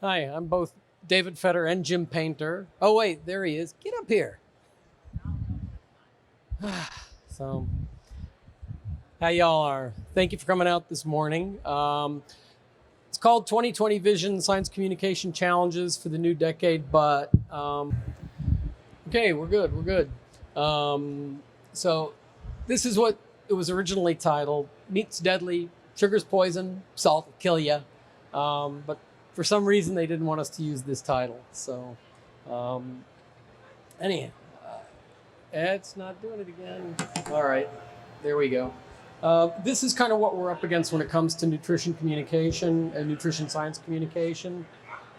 Hi, I'm both David Fetter and Jim Painter. Oh, wait, there he is. Get up here. So, how y'all are? Thank you for coming out this morning. It's called 2020 Vision Science Communication Challenges for the New Decade, but okay, we're good. We're good. So, this is what it was originally titled: Meat's deadly, sugar's poison, salt will kill you. But for some reason, they didn't want us to use this title. So, anyhow, it's not doing it again. All right, there we go. This is kind of what we're up against when it comes to nutrition communication and nutrition science communication.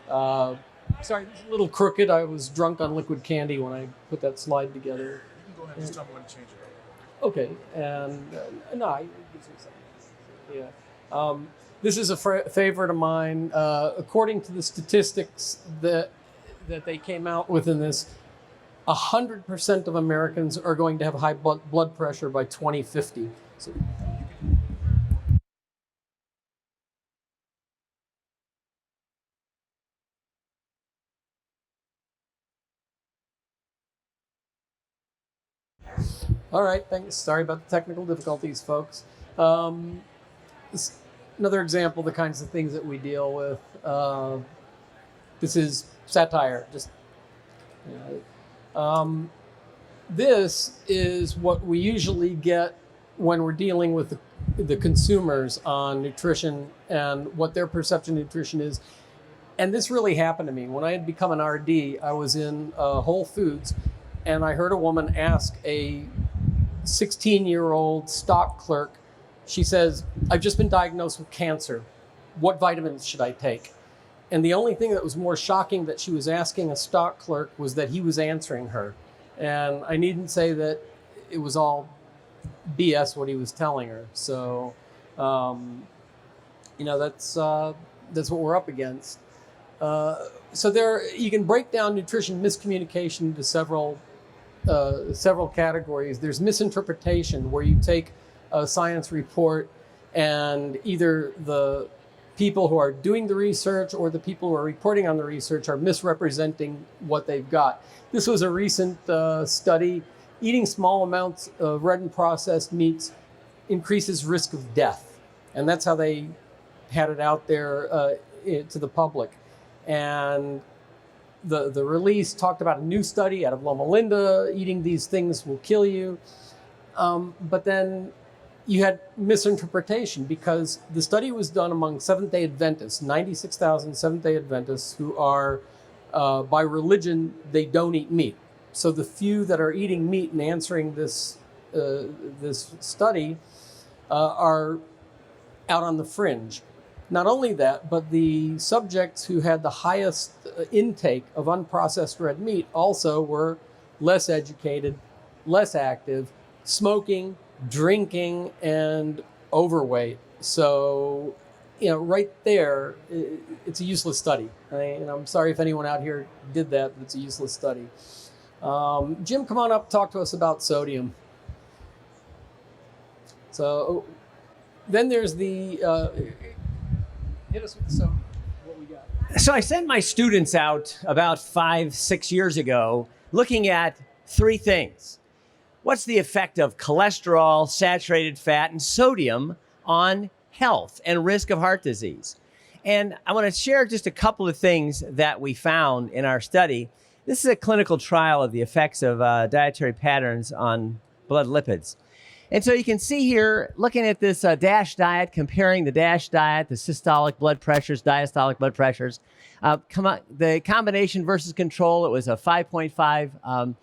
Sorry, it's a little crooked. I was drunk on liquid candy when I put that slide together. You can go ahead and just tell me when to change it. Okay, and no, it gives me something. Yeah. This is a favorite of mine. According to the statistics that they came out with in this, 100% of Americans are going to have high blood pressure by 2050. So, all right, thanks. Sorry about the technical difficulties, folks. Another example of the kinds of things that we deal with. This is satire. Just this is what we usually get when we're dealing with the consumers on nutrition and what their perception of nutrition is. And this really happened to me. When I had become an RD, I was in Whole Foods, and I heard a woman ask a 16-year-old stock clerk, she says, "I've just been diagnosed with cancer. What vitamins should I take?" And the only thing that was more shocking that she was asking a stock clerk was that he was answering her. And I needn't say that it was all BS what he was telling her. So, that's what we're up against. So there, you can break down nutrition miscommunication into several categories. There's misinterpretation, where you take a science report and either the people who are doing the research or the people who are reporting on the research are misrepresenting what they've got. This was a recent study. Eating small amounts of red and processed meats increases risk of death. And that's how they had it out there to the public. And the release talked about a new study out of Loma Linda: eating these things will kill you. But then you had misinterpretation, because the study was done among Seventh-day Adventists, 96,000 Seventh-day Adventists who are, by religion, they don't eat meat. So the few that are eating meat and answering this study are out on the fringe. Not only that, but the subjects who had the highest intake of unprocessed red meat also were less educated, less active, smoking, drinking, and overweight. So, right there, it's a useless study. I'm sorry if anyone out here did that, but it's a useless study. Jim, come on up, talk to us about sodium. So, then there's the, hit us with the sodium, what we got. So I sent my students out about 5-6 years ago looking at three things. What's the effect of cholesterol, saturated fat, and sodium on health and risk of heart disease? And I want to share just a couple of things that we found in our study. This is a clinical trial of the effects of dietary patterns on blood lipids. And so you can see here, looking at this DASH diet, comparing the DASH diet, the systolic blood pressures, diastolic blood pressures, the combination versus control, it was a 5.5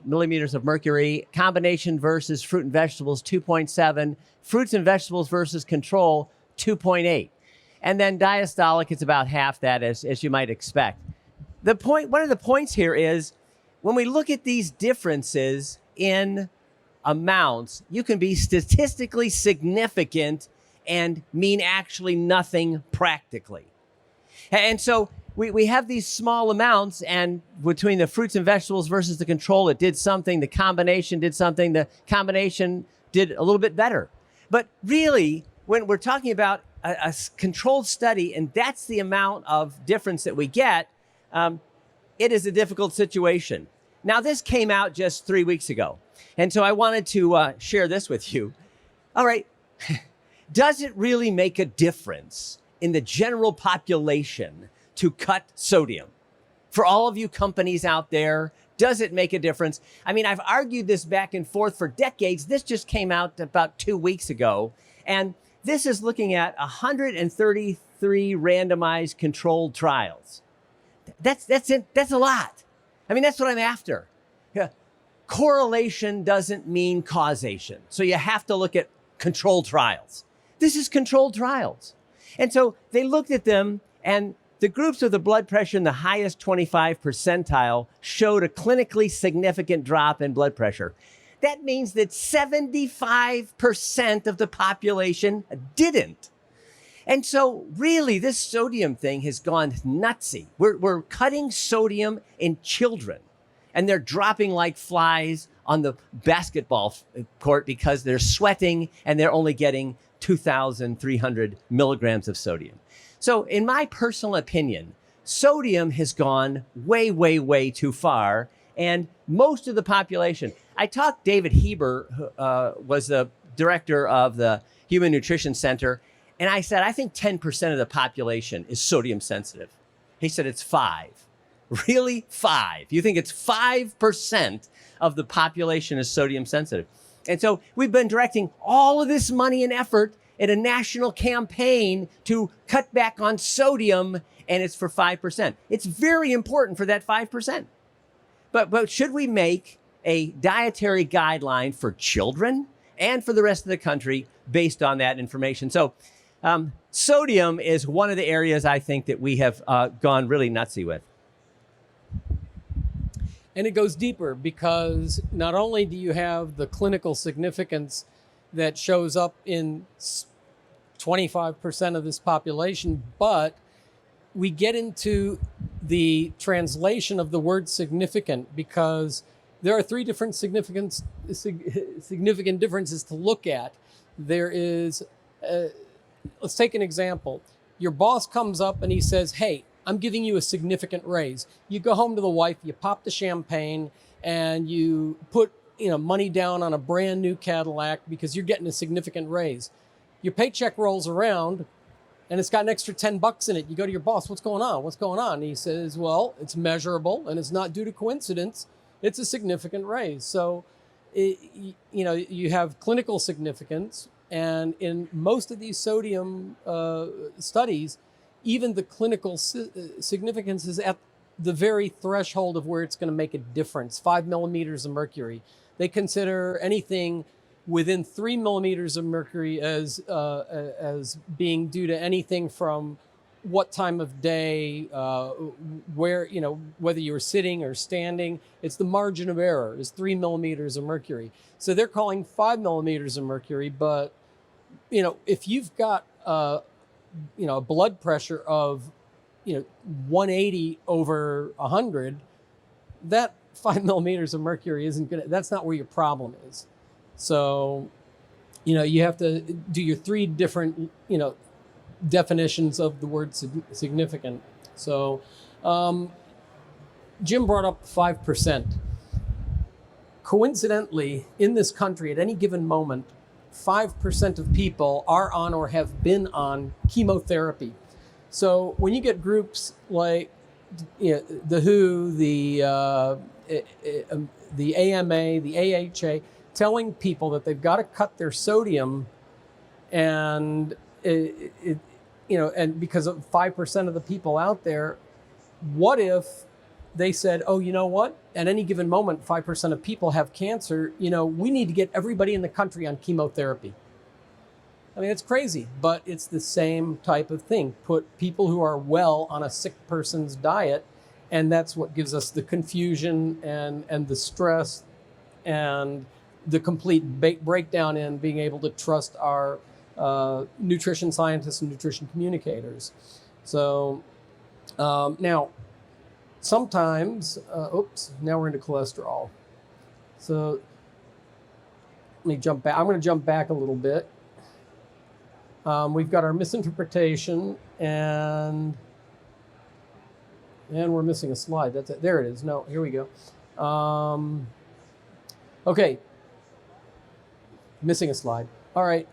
millimeters of mercury. Combination versus fruit and vegetables, 2.7. Fruits and vegetables versus control, 2.8. And then diastolic, it's about half that, as you might expect. One of the points here is, when we look at these differences in amounts, you can be statistically significant and mean actually nothing practically. And so we have these small amounts, and between the fruits and vegetables versus the control, it did something. The combination did something. The combination did a little bit better. But really, when we're talking about controlled study, and that's the amount of difference that we get, it is a difficult situation. Now, this came out just 3 weeks ago, and so I wanted to share this with you. All right, does it really make a difference in the general population to cut sodium? For all of you companies out there, does it make a difference? I mean, I've argued this back and forth for decades. This just came out about 2 weeks ago, and this is looking at 133 randomized controlled trials. That's it. That's a lot. I mean, that's what I'm after. Yeah. Correlation doesn't mean causation. So you have to look at controlled trials. This is controlled trials. And so they looked at them, and the groups with the blood pressure in the highest 25 percentile showed a clinically significant drop in blood pressure. That means that 75% of the population didn't. And so really, this sodium thing has gone nutsy. We're cutting sodium in children, and they're dropping like flies on the basketball court because they're sweating and they're only getting 2,300 milligrams of sodium. So in my personal opinion, sodium has gone way, way, way too far. And most of the population, I talked David Heber, who was the director of the Human Nutrition Center, and I said, I think 10% of the population is sodium sensitive. He said, it's 5. Really? 5? You think it's 5% of the population is sodium sensitive? And so we've been directing all of this money and effort in a national campaign to cut back on sodium, and it's for 5%. It's very important for that 5%. But should we make a dietary guideline for children and for the rest of the country based on that information? So sodium is one of the areas I think that we have gone really nutsy with. And it goes deeper because not only do you have the clinical significance that shows up in 25% of this population, but we get into the translation of the word significant because there are 3 different significant differences to look at. There is, let's take an example. Your boss comes up and he says, hey, I'm giving you a significant raise. You go home to the wife, you pop the champagne, and you put money down on a brand new Cadillac because you're getting a significant raise. Your paycheck rolls around and it's got an extra $10 in it. You go to your boss, what's going on? What's going on? And he says, well, it's measurable and it's not due to coincidence. It's a significant raise. So, you have clinical significance. And in most of these sodium studies, even the clinical significance is at the very threshold of where it's going to make a difference, 5 millimeters of mercury. They consider anything within 3 millimeters of mercury as being due to anything from what time of day, where, whether you were sitting or standing. It's the margin of error is 3 millimeters of mercury. So they're calling 5 millimeters of mercury, but if you've got a blood pressure of 180 over 100, that 5 millimeters of mercury isn't gonna, that's not where your problem is. So you have to do your 3 different definitions of the word significant. So Jim brought up 5%. Coincidentally, in this country at any given moment, 5% of people are on or have been on chemotherapy. So when you get groups like the WHO, the AMA, the AHA, telling people that they've got to cut their sodium, and and because of 5% of the people out there, what if they said, oh, you know what? At any given moment, 5% of people have cancer. We need to get everybody in the country on chemotherapy. I mean, it's crazy, but it's the same type of thing. Put people who are well on a sick person's diet, and that's what gives us the confusion and the stress and the complete breakdown in being able to trust our nutrition scientists and nutrition communicators. So now, sometimes, now we're into cholesterol. So let me jump back. I'm going to jump back a little bit. We've got our misinterpretation, and we're missing a slide. That's it. There it is. No, here we go. Okay, missing a slide. All right,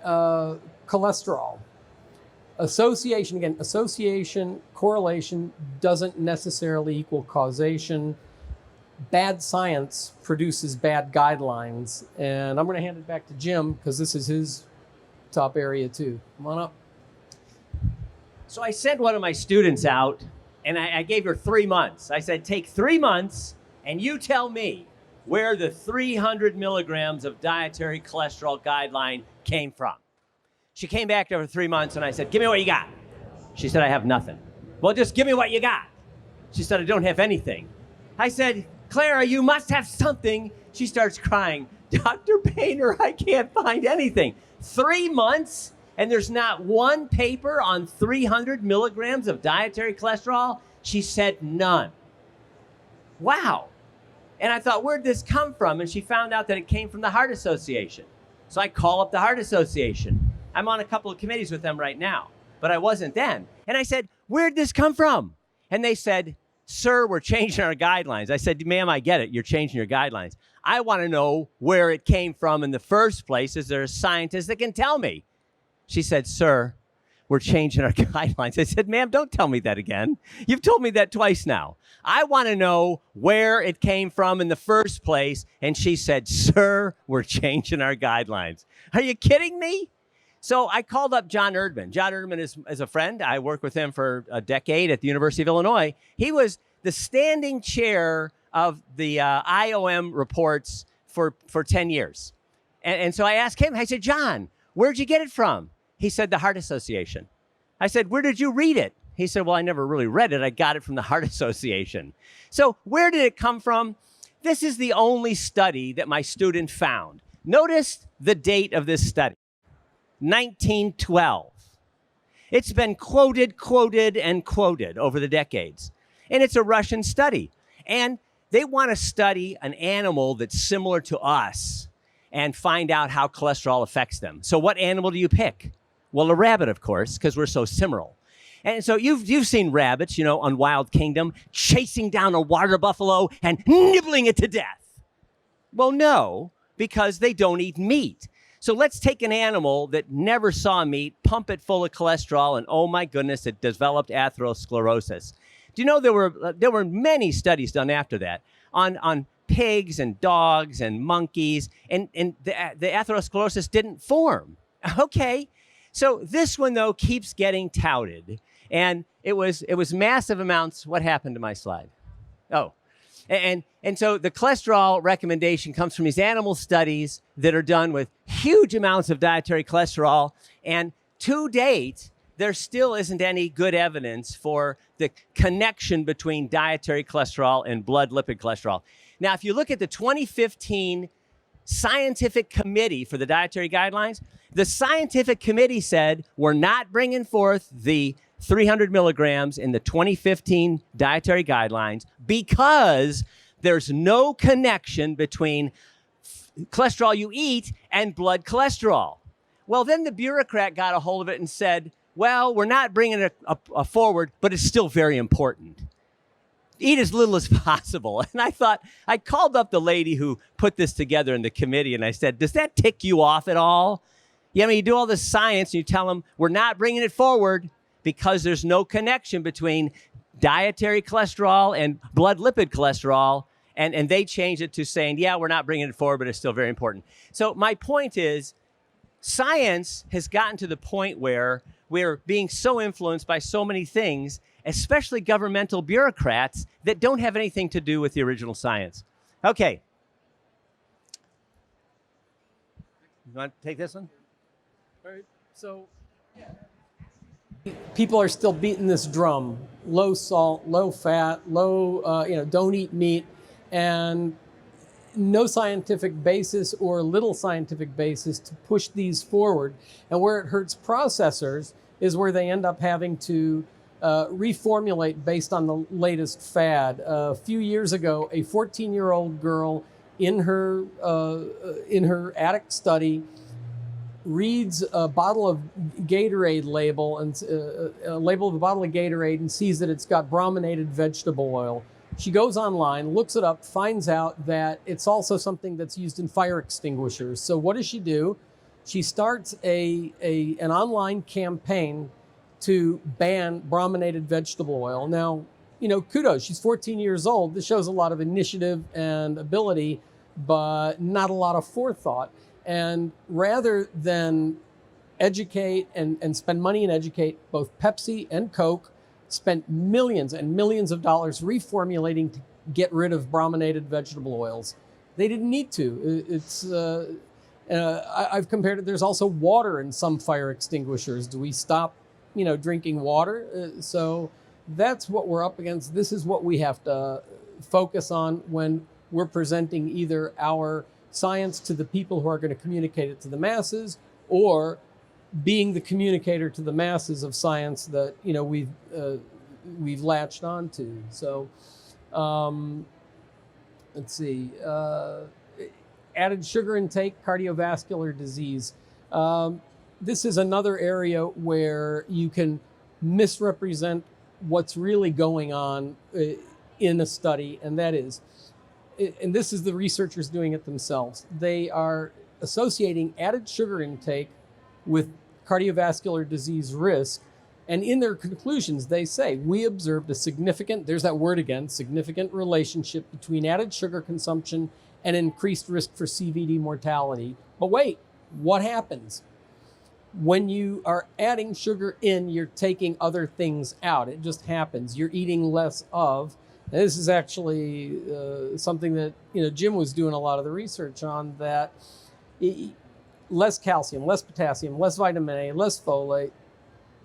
cholesterol. Association, again, association, correlation doesn't necessarily equal causation. Bad science produces bad guidelines. And I'm going to hand it back to Jim because this is his top area too. Come on up. So I sent one of my students out and I gave her 3 months. I said, take 3 months and you tell me where the 300 milligrams of dietary cholesterol guideline came from. She came back after 3 months and I said, give me what you got. She said, I have nothing. Well, just give me what you got. She said, I don't have anything. I said, Clara, you must have something. She starts crying. Dr. Painter, I can't find anything. 3 months and there's not one paper on 300 milligrams of dietary cholesterol? She said none. Wow. And I thought, where'd this come from? And she found out that it came from the Heart Association. So I call up the Heart Association. I'm on a couple of committees with them right now, but I wasn't then. And I said, where'd this come from? And they said, sir, we're changing our guidelines. I said, ma'am, I get it. You're changing your guidelines. I want to know where it came from in the first place. Is there a scientist that can tell me? She said, sir, we're changing our guidelines. I said, ma'am, don't tell me that again. You've told me that twice now. I want to know where it came from in the first place. And she said, sir, we're changing our guidelines. Are you kidding me? So I called up John Erdman. John Erdman is a friend. I worked with him for a decade at the University of Illinois. He was the standing chair of the IOM reports for 10 years. And so I asked him, I said, John, where'd you get it from? He said, the Heart Association. I said, where did you read it? He said, well, I never really read it. I got it from the Heart Association. So where did it come from? This is the only study that my student found. Notice the date of this study, 1912. It's been quoted, and quoted over the decades. And it's a Russian study. And they want to study an animal that's similar to us and find out how cholesterol affects them. So what animal do you pick? Well, a rabbit, of course, because we're so similar. And so you've seen rabbits, you know, on Wild Kingdom, chasing down a water buffalo and nibbling it to death. Well, no, because they don't eat meat. So let's take an animal that never saw meat, pump it full of cholesterol, and oh my goodness, it developed atherosclerosis. Do you know there were many studies done after that on pigs and dogs and monkeys, and the atherosclerosis didn't form. Okay, so this one though keeps getting touted, and it was massive amounts. What happened to my slide? Oh, and so the cholesterol recommendation comes from these animal studies that are done with huge amounts of dietary cholesterol, and to date, there still isn't any good evidence for the connection between dietary cholesterol and blood lipid cholesterol. Now, if you look at the 2015 Scientific Committee for the Dietary Guidelines, the scientific committee said we're not bringing forth the 300 milligrams in the 2015 Dietary Guidelines because there's no connection between cholesterol you eat and blood cholesterol. Well, then the bureaucrat got a hold of it and said, well, we're not bringing it forward, but it's still very important. Eat as little as possible. And I called up the lady who put this together in the committee, and I said, does that tick you off at all? Yeah, I mean, you do all this science, and you tell them, we're not bringing it forward because there's no connection between dietary cholesterol and blood lipid cholesterol, and they changed it to saying, yeah, we're not bringing it forward, but it's still very important. So my point is, science has gotten to the point where we're being so influenced by so many things, especially governmental bureaucrats, that don't have anything to do with the original science. Okay. You want to take this one? All right, so people are still beating this drum: low salt, low fat, low, don't eat meat, and no scientific basis or little scientific basis to push these forward. And where it hurts processors is where they end up having to reformulate based on the latest fad. A few years ago, a 14-year-old girl in her attic study reads a bottle of Gatorade label and a label of a bottle of Gatorade and sees that it's got brominated vegetable oil. She goes online, looks it up, finds out that it's also something that's used in fire extinguishers. So what does she do? She starts an online campaign to ban brominated vegetable oil. Now, kudos, she's 14 years old. This shows a lot of initiative and ability, but not a lot of forethought. And rather than educate and spend money and educate, both Pepsi and Coke spent millions and millions of dollars reformulating to get rid of brominated vegetable oils. They didn't need to. I've compared it. There's also water in some fire extinguishers. Do we stop, drinking water? So that's what we're up against. This is what we have to focus on when we're presenting either our science to the people who are going to communicate it to the masses, or being the communicator to the masses of science that we've latched onto. So let's see. Added sugar intake, cardiovascular disease. This is another area where you can misrepresent what's really going on in a study, and that is, and this is the researchers doing it themselves. They are associating added sugar intake with cardiovascular disease risk. And in their conclusions, they say, we observed a significant, there's that word again, significant relationship between added sugar consumption and increased risk for CVD mortality. But wait, what happens? When you are adding sugar in, you're taking other things out. It just happens. You're eating less of. And this is actually something that Jim was doing a lot of the research on, that less calcium, less potassium, less vitamin A, less folate,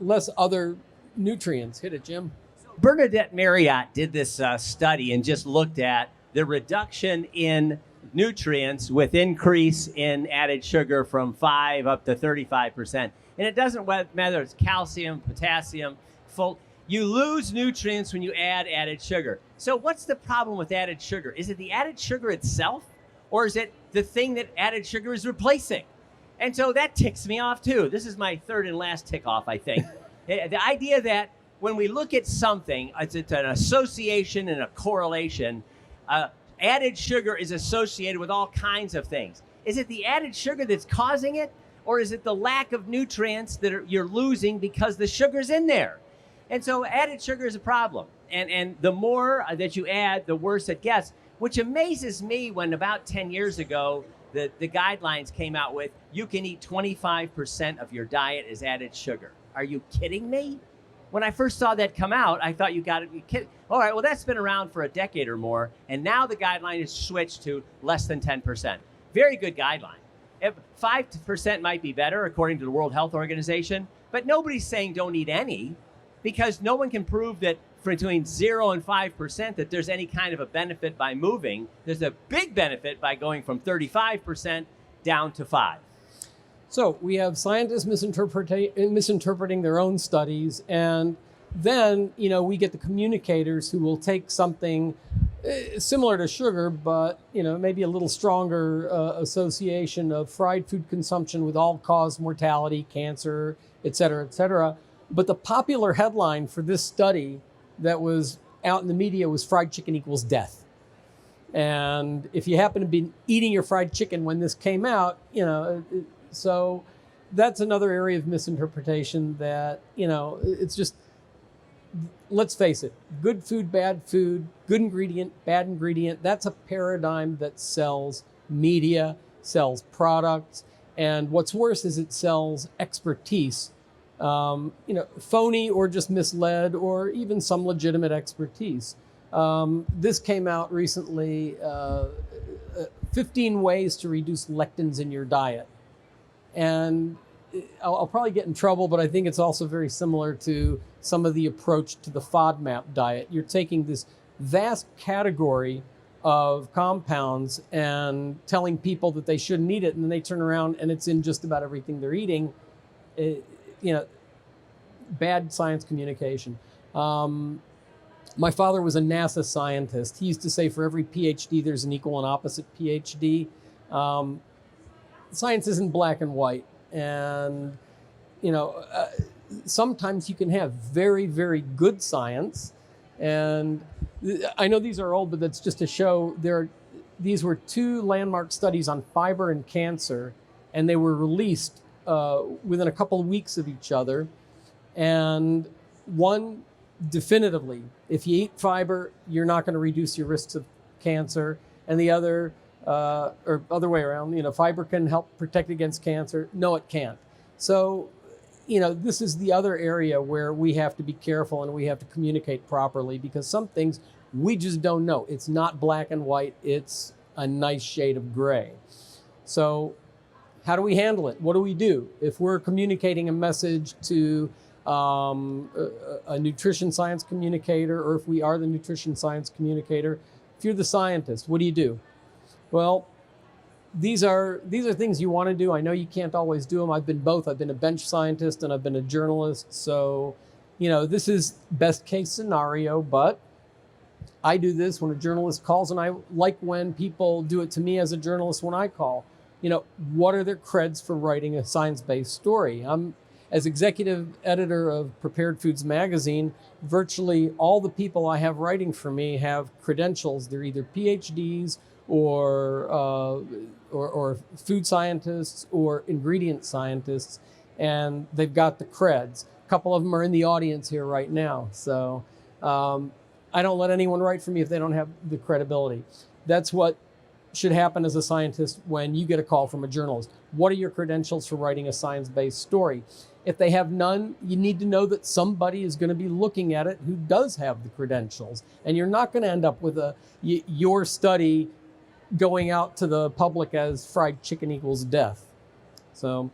less other nutrients. Hit it, Jim. Bernadette Marriott did this study and just looked at the reduction in nutrients with increase in added sugar from 5 up to 35%. And it doesn't matter if it's calcium, potassium, you lose nutrients when you add added sugar. So what's the problem with added sugar? Is it the added sugar itself, or is it the thing that added sugar is replacing? And so that ticks me off too. This is my third and last tick off, I think. The idea that when we look at something, it's an association and a correlation. Added sugar is associated with all kinds of things. Is it the added sugar that's causing it, or is it the lack of nutrients that you're losing because the sugar's in there? And so added sugar is a problem. And the more that you add, the worse it gets, which amazes me when about 10 years ago, the guidelines came out with, you can eat 25% of your diet as added sugar. Are you kidding me? When I first saw that come out, I thought you got to be kidding. All right, well, that's been around for a decade or more, and now the guideline is switched to less than 10%. Very good guideline. If 5% might be better, according to the World Health Organization, but nobody's saying don't eat any, because no one can prove that between 0 and 5% that there's any kind of a benefit by moving. There's a big benefit by going from 35% down to 5%. So we have scientists misinterpreting their own studies, and then we get the communicators who will take something similar to sugar, but maybe a little stronger association of fried food consumption with all-cause mortality, cancer, et cetera, But the popular headline for this study that was out in the media was fried chicken equals death. And if you happen to be eating your fried chicken when this came out, so that's another area of misinterpretation that, it's just, let's face it, good food, good ingredient, bad ingredient. That's a paradigm that sells media, sells products. And what's worse is it sells expertise, phony or just misled, or even some legitimate expertise. This came out recently, 15 ways to reduce lectins in your diet. And I'll probably get in trouble, but I think it's also very similar to some of the approach to the FODMAP diet. You're taking this vast category of compounds and telling people that they shouldn't eat it, and then they turn around and it's in just about everything they're eating. Bad science communication. My father was a NASA scientist. He used to say for every PhD, there's an equal and opposite PhD. Science isn't black and white. And, you know, sometimes you can have very, very good science. And I know these are old, but that's just to show these were two landmark studies on fiber and cancer, and they were released within a couple of weeks of each other. And one definitively, if you eat fiber, you're not going to reduce your risks of cancer. And the other, or other way around, you know, fiber can help protect against cancer. No, it can't. So, you know, this is the other area where we have to be careful and we have to communicate properly, because some things we just don't know. It's not black and white. It's a nice shade of gray. So how do we handle it? What do we do if we're communicating a message to a nutrition science communicator, or if we are the nutrition science communicator? If you're the scientist, what do you do? Well, these are things you want to do. I know you can't always do them. I've been both. I've been a bench scientist and I've been a journalist. So, you know, this is best case scenario, but I do this when a journalist calls, and I like when people do it to me as a journalist when I call. You know, what are their creds for writing a science-based story? I'm, as executive editor of Prepared Foods magazine, virtually all the people I have writing for me have credentials. They're either PhDs or food scientists or ingredient scientists, and they've got the creds. A couple of them are in the audience here right now. So I don't let anyone write for me if they don't have the credibility. That's what should happen as a scientist when you get a call from a journalist. What are your credentials for writing a science-based story? If they have none, you need to know that somebody is going to be looking at it who does have the credentials. And you're not going to end up with your study going out to the public as fried chicken equals death. So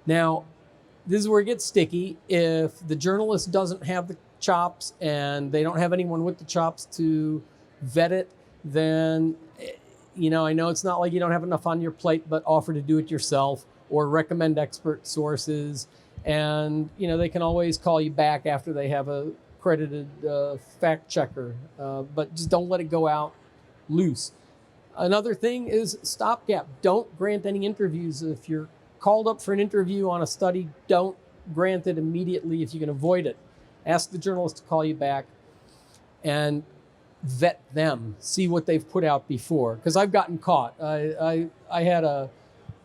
now, this is where it gets sticky. If the journalist doesn't have the chops and they don't have anyone with the chops to vet it, then, you know, I know it's not like you don't have enough on your plate, but offer to do it yourself or recommend expert sources. And, you know, they can always call you back after they have a accredited fact checker, but just don't let it go out loose. Another thing is stopgap. Don't grant any interviews. If you're called up for an interview on a study, don't grant it immediately if you can avoid it. Ask the journalist to call you back and vet them, see what they've put out before. Because I've gotten caught. I had a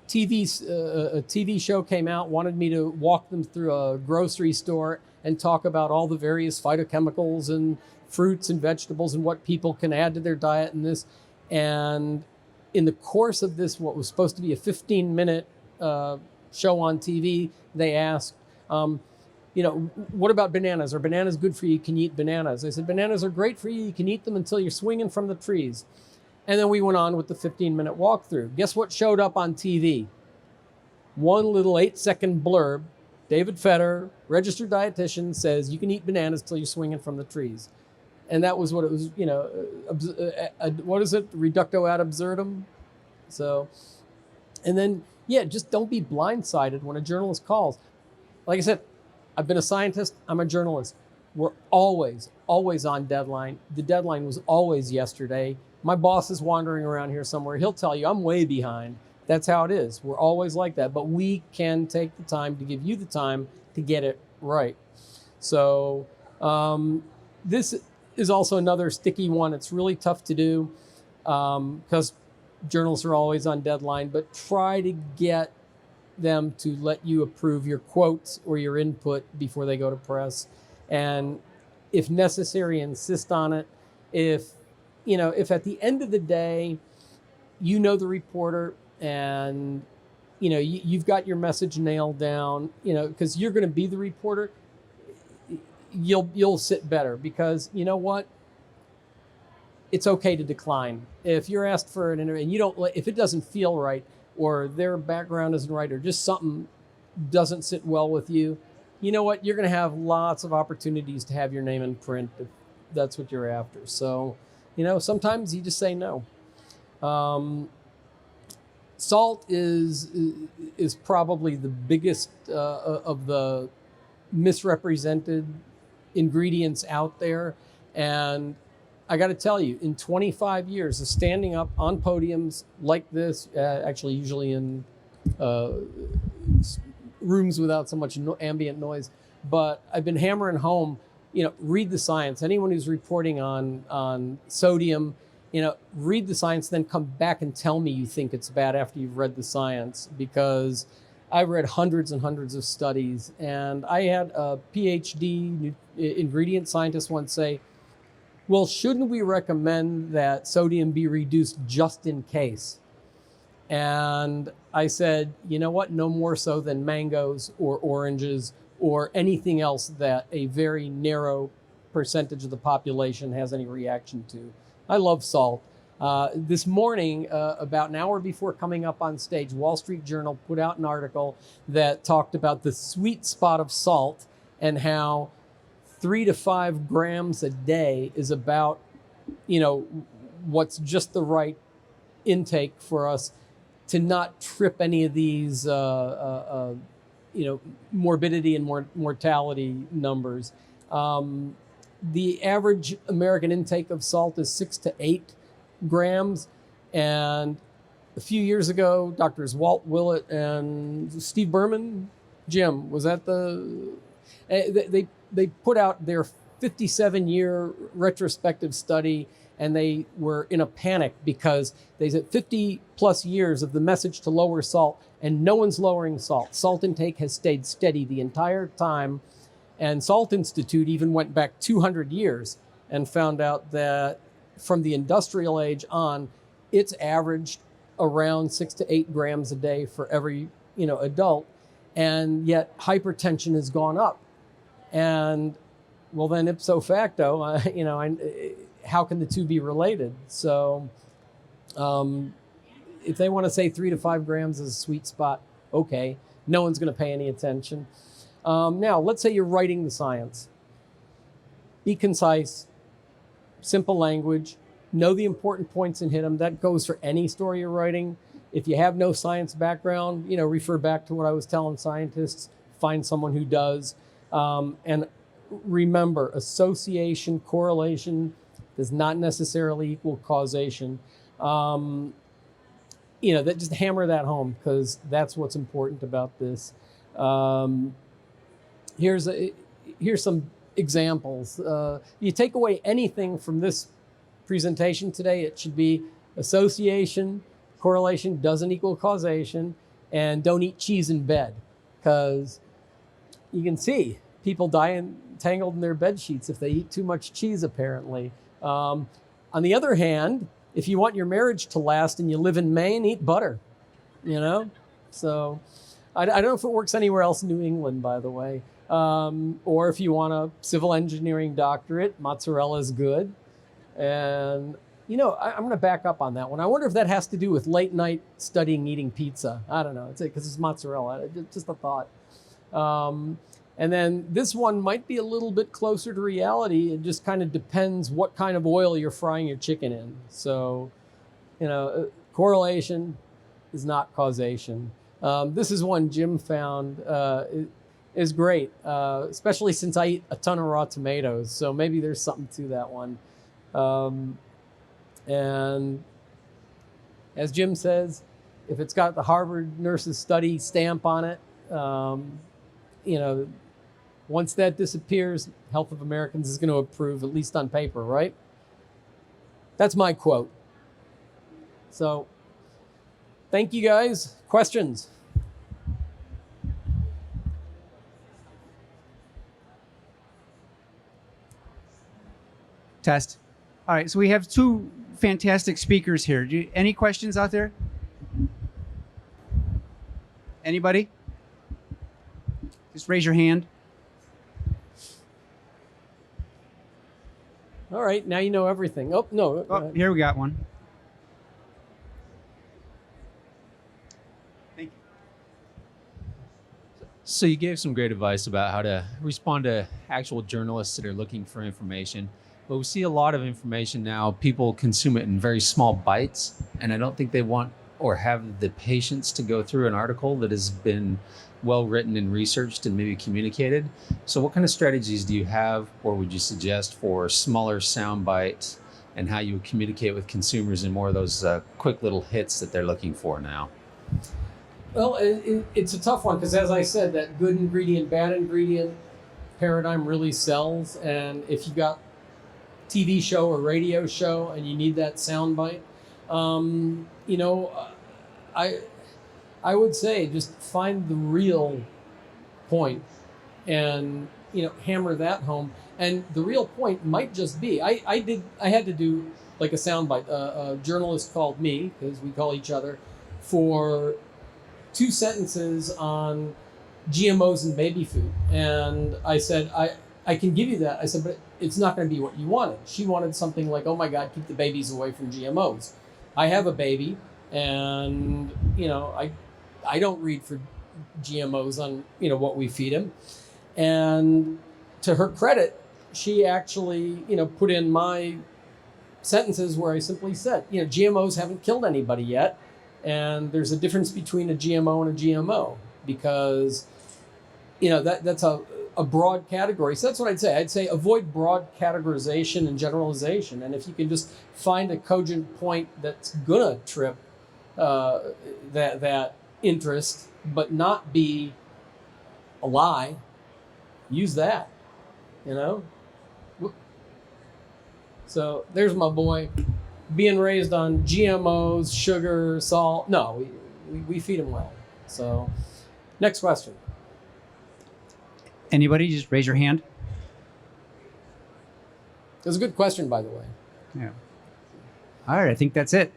TV show came out, wanted me to walk them through a grocery store and talk about all the various phytochemicals and fruits and vegetables and what people can add to their diet and this. And in the course of this, what was supposed to be a 15-minute show on TV, they asked, you know, what about bananas? Are bananas good for you? Can you eat bananas? I said, bananas are great for you. You can eat them until you're swinging from the trees. And then we went on with the 15-minute walkthrough. Guess what showed up on TV? One little 8-second blurb. David Fetter, registered dietitian, says you can eat bananas till you're swinging from the trees. And that was what it was, you know, what is it? Reductio ad absurdum. So, and then, yeah, just don't be blindsided when a journalist calls. Like I said, I've been a scientist, I'm a journalist. We're always on deadline. The deadline was always yesterday. My boss is wandering around here somewhere. He'll tell you I'm way behind. That's how it is. We're always like that. But we can take the time to give you the time to get it right. So this is also another sticky one. It's really tough to do because journalists are always on deadline. But try to get them to let you approve your quotes or your input before they go to press. And if necessary, insist on it. If at the end of the day, you know the reporter and, you know, you've got your message nailed down, you know, because you're going to be the reporter, you'll sit better because you know what? It's okay to decline. If you're asked for an interview and you don't, if it doesn't feel right or their background isn't right or just something doesn't sit well with you, you know what? You're going to have lots of opportunities to have your name in print if that's what you're after. So, you know, sometimes you just say no. Salt is probably the biggest of the misrepresented ingredients out there. And I got to tell you, in 25 years of standing up on podiums like this, actually usually in rooms without so much ambient noise. But I've been hammering home, read the science. Anyone who's reporting on sodium, read the science, then come back and tell me you think it's bad after you've read the science, because I've read hundreds and hundreds of studies. And I had a PhD ingredient scientist once say, well, shouldn't we recommend that sodium be reduced just in case? And I said, you know what? No more so than mangoes or oranges or anything else that a very narrow percentage of the population has any reaction to. I love salt. This morning, about an hour before coming up on stage, Wall Street Journal put out an article that talked about the sweet spot of salt and how 3 to 5 grams a day is about, what's just the right intake for us to not trip any of these, morbidity and mortality numbers. The average American intake of salt is 6 to 8 grams. And a few years ago, Doctors Walt Willett and Steve Berman, Jim, was that they put out their 57-year retrospective study, and they were in a panic because they said 50 plus years of the message to lower salt, and no one's lowering salt. Salt intake has stayed steady the entire time. And Salt Institute even went back 200 years and found out that from the industrial age on, it's averaged around 6 to 8 grams a day for every, adult. And yet hypertension has gone up. And well, then ipso facto, how can the two be related? So if they want to say 3 to 5 grams is a sweet spot, okay, no one's going to pay any attention. Now, let's say you're writing the science. Be concise, simple language, know the important points and hit them. That goes for any story you're writing. If you have no science background, refer back to what I was telling scientists, find someone who does. And remember, association, correlation does not necessarily equal causation. That just hammer that home, because that's what's important about this. Here's some examples. You take away anything from this presentation today, it should be association, correlation doesn't equal causation, and don't eat cheese in bed, because you can see people die entangled in their bed sheets if they eat too much cheese, apparently. On the other hand, if you want your marriage to last and you live in Maine, eat butter, So I don't know if it works anywhere else in New England, by the way. Or if you want a civil engineering doctorate, mozzarella is good. And, I'm going to back up on that one. I wonder if that has to do with late night studying eating pizza. I don't know. It's because it's mozzarella. Just a thought. And then this one might be a little bit closer to reality. It just kind of depends what kind of oil you're frying your chicken in. So, correlation is not causation. This is one Jim found. Is great, especially since I eat a ton of raw tomatoes. So maybe there's something to that one. And as Jim says, if it's got the Harvard Nurses Study stamp on it, once that disappears, Health of Americans is going to approve, at least on paper, right? That's my quote. So thank you guys. Questions? Test. All right, so we have 2 fantastic speakers here. Any questions out there? Anybody? Just raise your hand. All right, now you know everything. Oh, no. Oh, here we got one. Thank you. So you gave some great advice about how to respond to actual journalists that are looking for information. But we see a lot of information now. People consume it in very small bites, and I don't think they want or have the patience to go through an article that has been well written and researched and maybe communicated. So what kind of strategies do you have, or would you suggest, for smaller sound bites and how you would communicate with consumers in more of those quick little hits that they're looking for now? Well, it's a tough one because, as I said, that good ingredient, bad ingredient paradigm really sells. And if you got TV show or radio show and you need that soundbite, you know, I would say just find the real point and, you know, hammer that home. And the real point might just be I had to do like a soundbite. A journalist called me, because we call each other, for 2 sentences on GMOs and baby food. And I said, I can give you that. I said, but it's not going to be what you wanted. She wanted something like, oh my God, keep the babies away from GMOs. I have a baby, and, you know, I don't read for GMOs on, you know, what we feed him. And to her credit, she actually, you know, put in my sentences where I simply said, you know, GMOs haven't killed anybody yet. And there's a difference between a GMO and a GMO, because, you know, that's a broad category. So that's what I'd say. I'd say avoid broad categorization and generalization. And if you can just find a cogent point that's gonna trip that interest, but not be a lie, use that, you know? So there's my boy, being raised on GMOs, sugar, salt. No, we feed him well. So next question. Anybody, just raise your hand. It was a good question, by the way. Yeah. All right, I think that's it.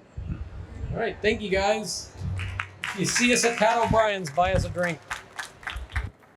All right, thank you guys. If you see us at Pat O'Brien's, buy us a drink.